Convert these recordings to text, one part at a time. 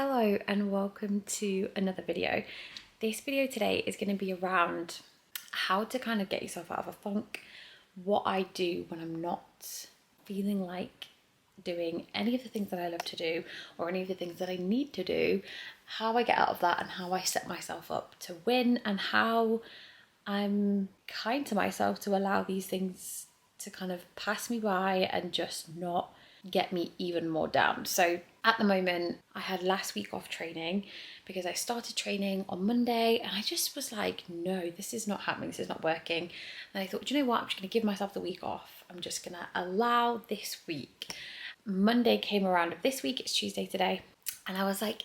Hello and welcome to another video. This video today is going to be around how to kind of get yourself out of a funk, what I do when I'm not feeling like doing any of the things that I love to do or any of the things that I need to do, how I get out of that and how I set myself up to win, and how I'm kind to myself to allow these things to kind of pass me by and just not get me even more down. So at the moment, I had last week off training because I started training on Monday and I just was like, no, this is not happening, this is not working. And I thought, do you know what, I'm just going to give myself the week off. I'm just going to allow this week. Monday came around of this week, it's Tuesday today, and I was like,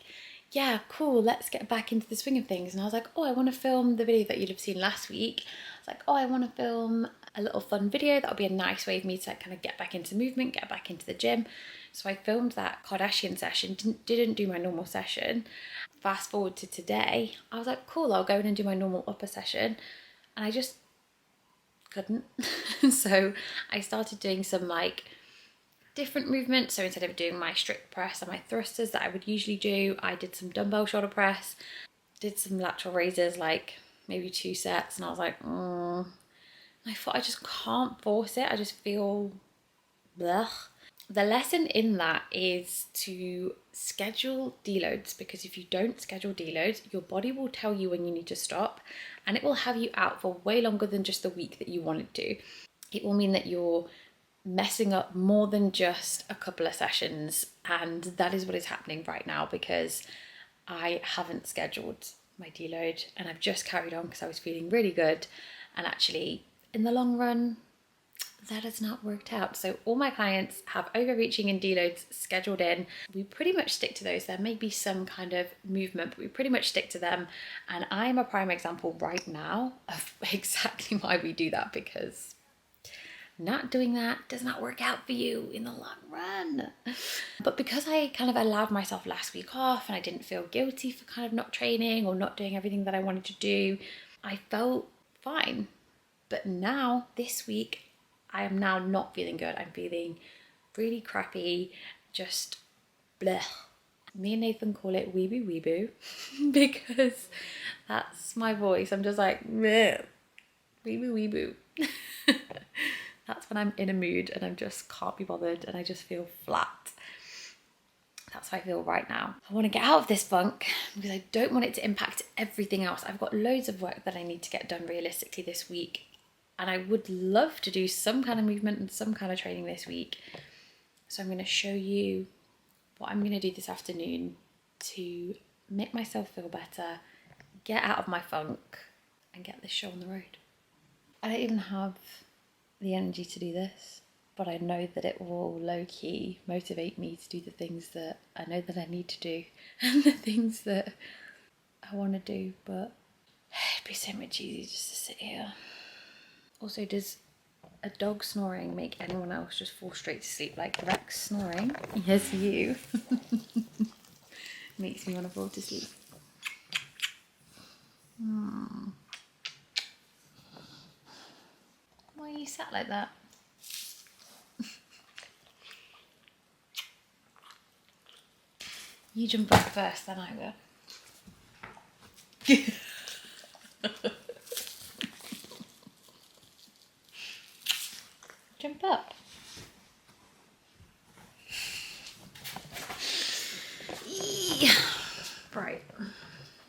yeah, cool, let's get back into the swing of things. And I was like, oh, I want to film the video that you'd have seen last week. I was like, oh, I want to film a little fun video. That would be a nice way for me to kind of get back into movement, get back into the gym. So I filmed that Kardashian session, didn't do my normal session. Fast forward to today, I was like, cool, I'll go in and do my normal upper session. And I just couldn't. So I started doing some like different movements. So instead of doing my strict press and my thrusters that I would usually do, I did some dumbbell shoulder press, did some lateral raises, like maybe 2 sets, and I was like, I thought I just can't force it. I just feel blech. The lesson in that is to schedule deloads, because if you don't schedule deloads, your body will tell you when you need to stop, and it will have you out for way longer than just the week that you wanted to. It will mean that you're messing up more than just a couple of sessions, and that is what is happening right now because I haven't scheduled my deload and I've just carried on because I was feeling really good, and actually in the long run that has not worked out. So all my clients have overreaching and deloads scheduled in. We pretty much stick to those. There may be some kind of movement, but we pretty much stick to them, and I am a prime example right now of exactly why we do that, because not doing that does not work out for you in the long run. But because I kind of allowed myself last week off and I didn't feel guilty for kind of not training or not doing everything that I wanted to do, I felt fine. But now, this week, I am now not feeling good. I'm feeling really crappy, just bleh. Me and Nathan call it weeboo weeboo because that's my voice. I'm just like, bleh, weeboo weeboo. That's when I'm in a mood and I just can't be bothered and I just feel flat. That's how I feel right now. I want to get out of this funk because I don't want it to impact everything else. I've got loads of work that I need to get done realistically this week, and I would love to do some kind of movement and some kind of training this week. So I'm going to show you what I'm going to do this afternoon to make myself feel better, get out of my funk, and get this show on the road. I don't even have the energy to do this, but I know that it will low-key motivate me to do the things that I know that I need to do and the things that I want to do. But it'd be so much easier just to sit here. Also, does a dog snoring make anyone else just fall straight to sleep? Like Rex snoring? Yes, you. Makes me want to fall to sleep. Why are you sat like that? You jump up first, then I will. Jump up. Right,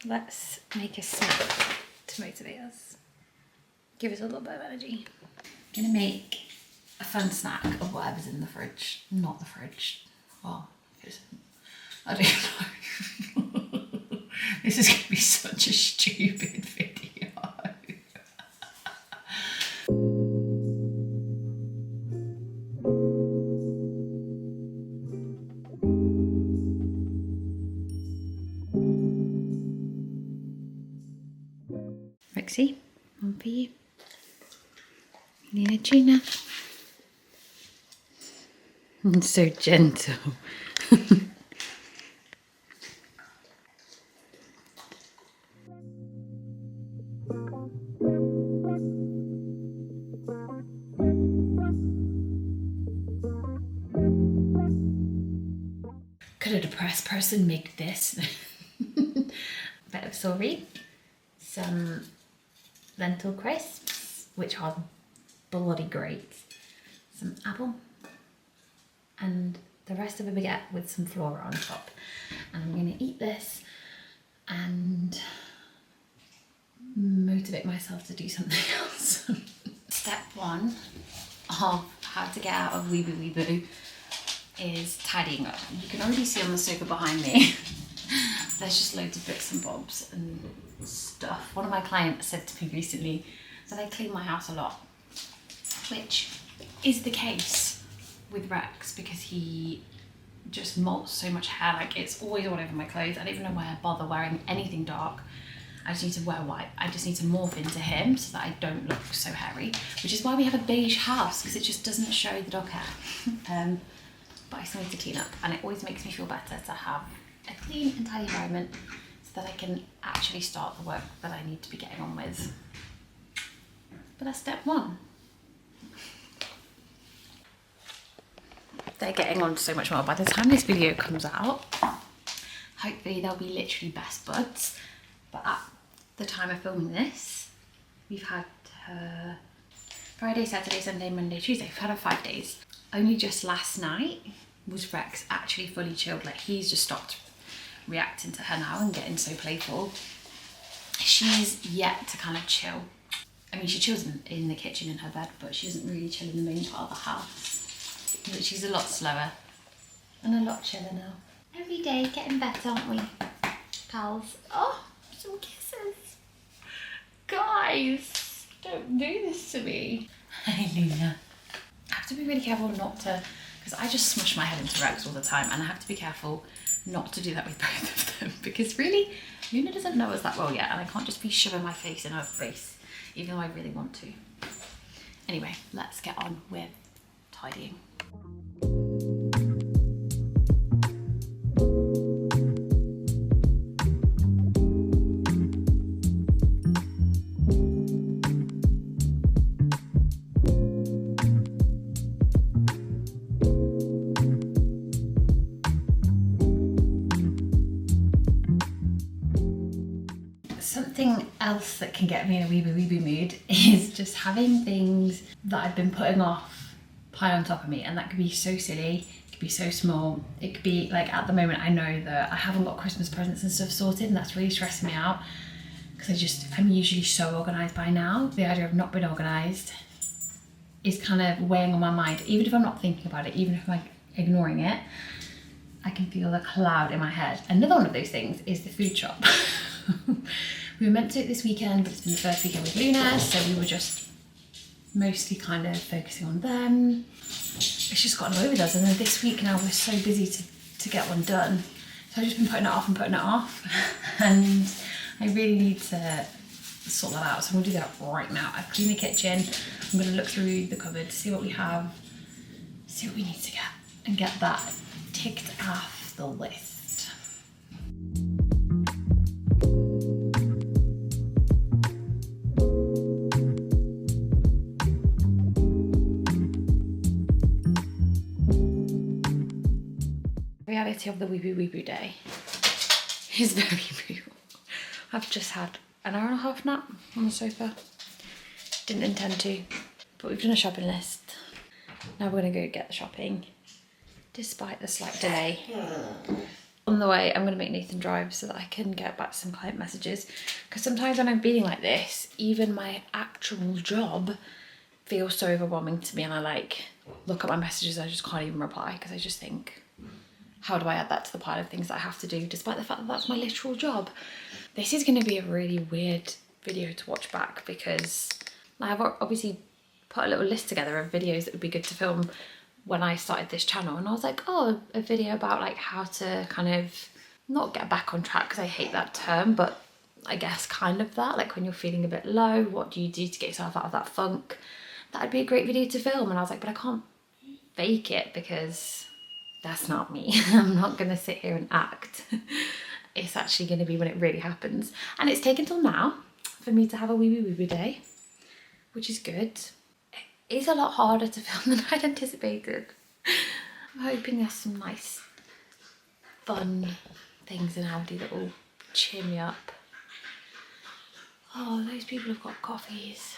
let's make a snack to motivate us. Give us a little bit of energy. I'm gonna make a fun snack of whatever's in the fridge. Not the fridge. Well, I don't know. This is gonna be such a stupid video. Rexy, one for you. Nina Gina. So gentle. Could have press person make this. Bit of celery, some lentil crisps, which are bloody great, some apple, and the rest of a baguette with some flora on top. And I'm gonna eat this and motivate myself to do something else. Step one of how to get out of Weeboo is tidying up. You can already see on the sofa behind me, there's just loads of bits and bobs and stuff. One of my clients said to me recently that I clean my house a lot, which is the case with Rex because he just molts so much hair, like it's always all over my clothes. I don't even know why I bother wearing anything dark. I just need to wear white. I just need to morph into him so that I don't look so hairy, which is why we have a beige house, because it just doesn't show the dog hair. But I still need to clean up, and it always makes me feel better to have a clean and tidy environment so that I can actually start the work that I need to be getting on with. But that's step one. They're getting on so much more. By the time this video comes out, hopefully they'll be literally best buds. But at the time of filming this, we've had Friday, Saturday, Sunday, Monday, Tuesday. We've had her 5 days. Only just last night was Rex actually fully chilled. Like, he's just stopped reacting to her now and getting so playful. She's yet to kind of chill. I mean, she chills in the kitchen in her bed, but she doesn't really chill in the main part of the house. But she's a lot slower and a lot chiller now. Every day getting better, aren't we, pals? Oh, some kisses. Guys, don't do this to me. Hey, Luna. I have to be really careful not to, because I just smush my head into Rex all the time, and I have to be careful not to do that with both of them, because really, Luna doesn't know us that well yet, and I can't just be shoving my face in her face, even though I really want to. Anyway, let's get on with tidying. Something else that can get me in a weeboo mood is just having things that I've been putting off pile on top of me, and that could be so silly, it could be so small. It could be like, at the moment I know that I haven't got Christmas presents and stuff sorted, and that's really stressing me out because I'm usually so organised by now. The idea of not being organised is kind of weighing on my mind. Even if I'm not thinking about it, even if I'm like ignoring it, I can feel the cloud in my head. Another one of those things is the food shop. We were meant to do it this weekend, but it's been the first weekend with Luna, so we were just mostly kind of focusing on them. It's just gotten away with us, and then this week now we're so busy to get one done. So I've just been putting it off, and I really need to sort that out. So I'm gonna do that right now. I've cleaned the kitchen, I'm gonna look through the cupboard, see what we have, see what we need to get, and get that ticked off the list. Reality of the weeboo day is very real. I've just had an hour and a half nap on the sofa. Didn't intend to, but we've done a shopping list. Now we're gonna go get the shopping, despite the slight delay. On the way, I'm gonna make Nathan drive so that I can get back some client messages, because sometimes when I'm feeling like this, even my actual job feels so overwhelming to me, and I like look at my messages and I just can't even reply, because I just think, how do I add that to the pile of things that I have to do, despite the fact that that's my literal job? This is going to be a really weird video to watch back, because I've obviously put a little list together of videos that would be good to film when I started this channel, and I was like, oh, a video about like how to kind of not get back on track, because I hate that term, but I guess kind of that, like when you're feeling a bit low, what do you do to get yourself out of that funk? That'd be a great video to film. And I was like, but I can't fake it, because that's not me. I'm not gonna sit here and act. It's actually gonna be when it really happens. And it's taken till now for me to have a weeboo day, which is good. It is a lot harder to film than I'd anticipated. I'm hoping there's some nice fun things in Aldi that will cheer me up. Oh, those people have got coffees.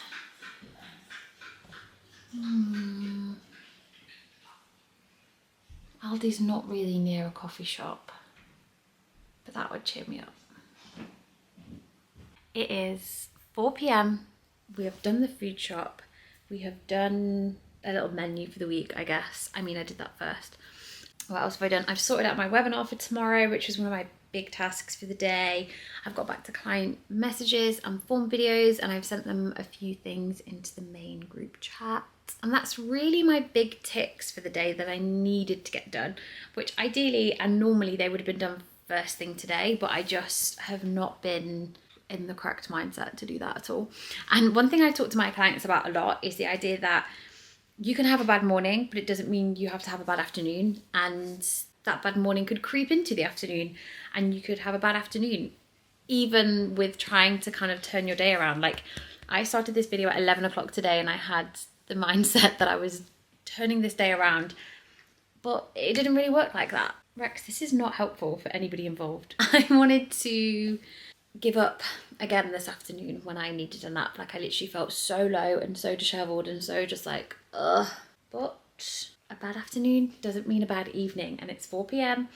Aldi's not really near a coffee shop, but that would cheer me up. It is 4 p.m. We have done the food shop. We have done a little menu for the week, I guess. I mean, I did that first. What else have I done? I've sorted out my webinar for tomorrow, which is one of my big tasks for the day. I've got back to client messages and form videos, and I've sent them a few things into the main group chat. And that's really my big ticks for the day that I needed to get done, which ideally and normally they would have been done first thing today, but I just have not been in the correct mindset to do that at all. And one thing I talk to my clients about a lot is the idea that you can have a bad morning, but it doesn't mean you have to have a bad afternoon. And that bad morning could creep into the afternoon, and you could have a bad afternoon, even with trying to kind of turn your day around. Like, I started this video at 11 o'clock today, and I had the mindset that I was turning this day around, but it didn't really work like that. Rex, this is not helpful for anybody involved. I wanted to give up again this afternoon when I needed a nap. Like, I literally felt so low and so dishevelled and so just like, ugh. But a bad afternoon doesn't mean a bad evening, and it's 4 p.m.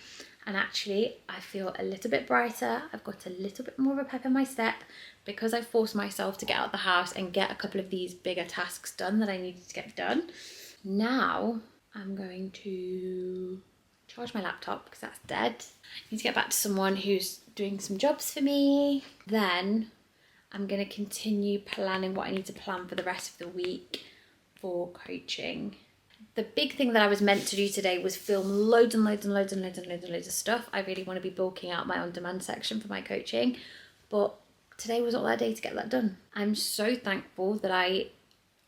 and actually I feel a little bit brighter. I've got a little bit more of a pep in my step because I forced myself to get out of the house and get a couple of these bigger tasks done that I needed to get done. Now I'm going to charge my laptop because that's dead. I need to get back to someone who's doing some jobs for me. Then I'm going to continue planning what I need to plan for the rest of the week for coaching. The big thing that I was meant to do today was film loads of stuff. I really want to be bulking out my on-demand section for my coaching, but today was not that day to get that done. I'm so thankful that I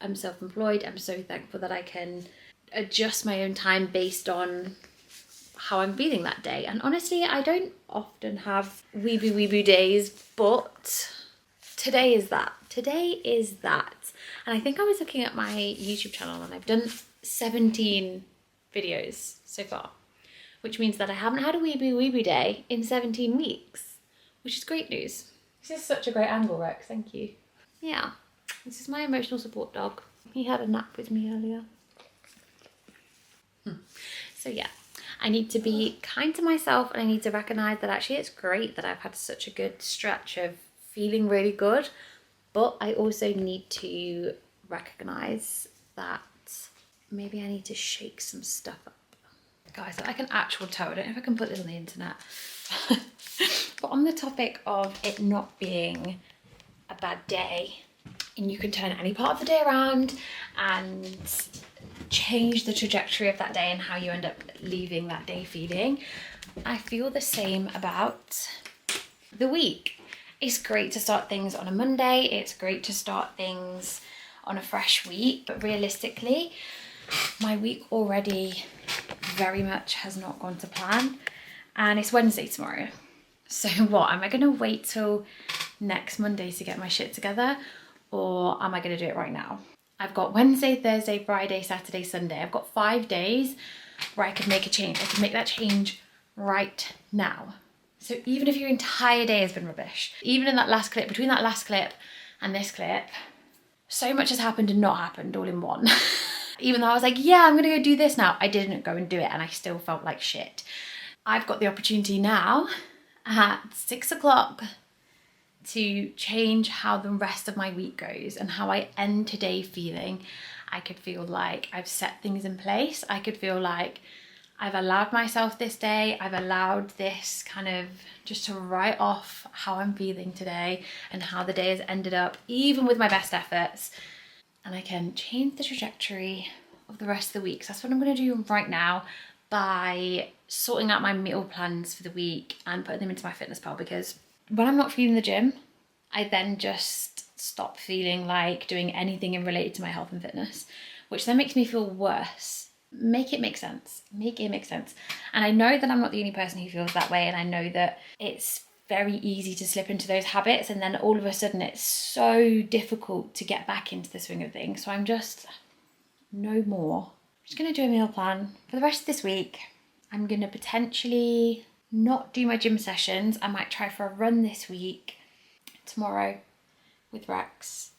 am self-employed. I'm so thankful that I can adjust my own time based on how I'm feeling that day. And honestly, I don't often have weeboo days, but today is that. Today is that. And I think I was looking at my YouTube channel and I've done 17 videos so far, which means that I haven't had a weeboo day in 17 weeks, which is great news. This is such a great angle, Rex, thank you. Yeah, this is my emotional support dog. He had a nap with me earlier. So yeah, I need to be kind to myself, and I need to recognise that actually it's great that I've had such a good stretch of feeling really good, but I also need to recognise that maybe I need to shake some stuff up. Guys, like an actual toe. I don't know if I can put this on the internet. But on the topic of it not being a bad day, and you can turn any part of the day around and change the trajectory of that day and how you end up leaving that day feeling, I feel the same about the week. It's great to start things on a Monday. It's great to start things on a fresh week, but realistically, my week already very much has not gone to plan, and it's Wednesday tomorrow. So what, am I gonna wait till next Monday to get my shit together, or am I gonna do it right now? I've got Wednesday, Thursday, Friday, Saturday, Sunday. I've got 5 days where I could make a change. I can make that change right now. So even if your entire day has been rubbish, even in that last clip, between that last clip and this clip, so much has happened and not happened all in one. Even though I was like, yeah, I'm gonna go do this now, I didn't go and do it, and I still felt like shit. I've got the opportunity now at 6 o'clock to change how the rest of my week goes and how I end today feeling. I could feel like I've set things in place. I could feel like I've allowed myself this day. I've allowed this kind of just to write off how I'm feeling today and how the day has ended up, even with my best efforts. And I can change the trajectory of the rest of the week. So that's what I'm going to do right now by sorting out my meal plans for the week and putting them into MyFitnessPal, because when I'm not feeling the gym, I then just stop feeling like doing anything related to my health and fitness, which then makes me feel worse. Make it make sense. Make it make sense. And I know that I'm not the only person who feels that way, and I know that it's very easy to slip into those habits, and then all of a sudden it's so difficult to get back into the swing of things. So I'm just no more. I'm just going to do a meal plan for the rest of this week. I'm going to potentially not do my gym sessions. I might try for a run this week, tomorrow with Rex.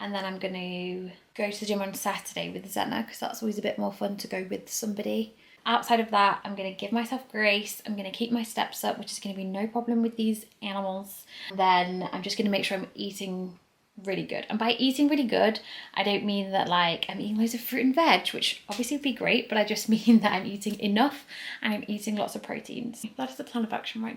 And then I'm going to go to the gym on Saturday with Zenna, because that's always a bit more fun to go with somebody. Outside of that, I'm going to give myself grace. I'm going to keep my steps up, which is going to be no problem with these animals. And then I'm just going to make sure I'm eating really good. And by eating really good, I don't mean that like I'm eating loads of fruit and veg, which obviously would be great, but I just mean that I'm eating enough and I'm eating lots of proteins. That is the plan of action right now.